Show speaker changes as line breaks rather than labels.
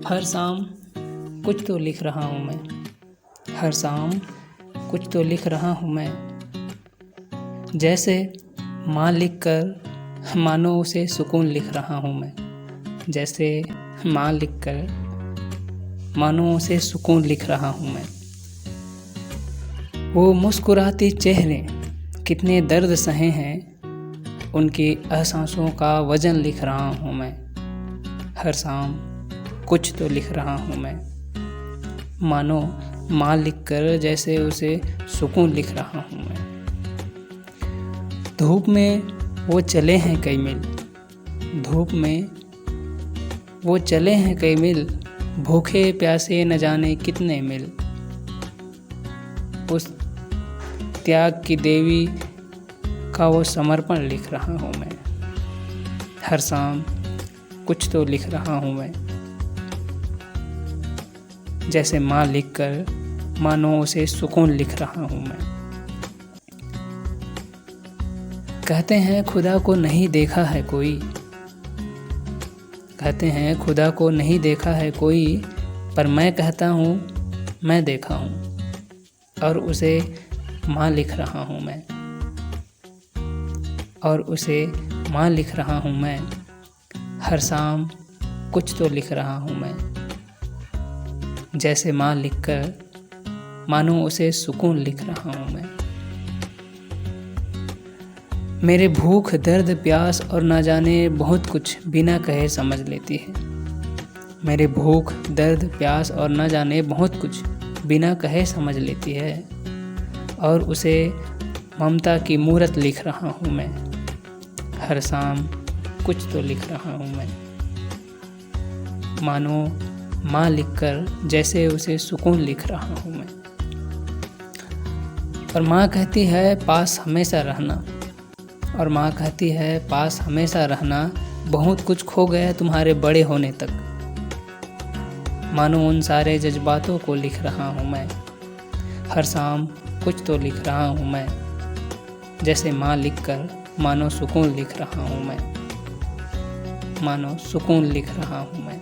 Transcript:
हर शाम कुछ तो लिख रहा हूँ मैं, हर शाम कुछ तो लिख रहा हूँ मैं। जैसे माँ लिख कर मानो उसे सुकून लिख रहा हूँ मैं। जैसे माँ लिख कर मानो उसे सुकून लिख रहा हूँ मैं। वो मुस्कुराती चेहरे कितने दर्द सहे हैं, उनकी एहसासों का वजन लिख रहा हूँ मैं। हर शाम कुछ तो लिख रहा हूँ मैं, मानो माँ लिखकर जैसे उसे सुकून लिख रहा हूँ मैं। धूप में वो चले हैं कई मील, धूप में वो चले हैं कई मील, भूखे प्यासे न जाने कितने मील। उस त्याग की देवी का वो समर्पण लिख रहा हूँ मैं। हर शाम कुछ तो लिख रहा हूँ मैं। जैसे माँ लिखकर मानो उसे सुकून लिख रहा हूँ मैं। कहते हैं खुदा को नहीं देखा है कोई, कहते हैं खुदा को नहीं देखा है कोई, पर मैं कहता हूँ मैं देखा हूँ और उसे माँ लिख रहा हूँ मैं। और उसे माँ लिख रहा हूँ मैं। हर शाम कुछ तो लिख रहा हूँ मैं। जैसे माँ लिखकर मानो उसे सुकून लिख रहा हूँ मैं। मेरे भूख दर्द प्यास और ना जाने बहुत कुछ बिना कहे समझ लेती है। मेरे भूख दर्द प्यास और ना जाने बहुत कुछ बिना कहे समझ लेती है, और उसे ममता की मूरत लिख रहा हूँ मैं। हर शाम कुछ तो लिख रहा हूँ मैं, मानो माँ लिखकर जैसे उसे सुकून लिख रहा हूँ मैं। और माँ कहती है पास हमेशा रहना, और माँ कहती है पास हमेशा रहना, बहुत कुछ खो गया तुम्हारे बड़े होने तक। मानो उन सारे जज्बातों को लिख रहा हूँ मैं। हर शाम कुछ तो लिख रहा हूँ मैं। जैसे माँ लिखकर मानो सुकून लिख रहा हूँ मैं, मानो सुकून लिख रहा हूँ मैं।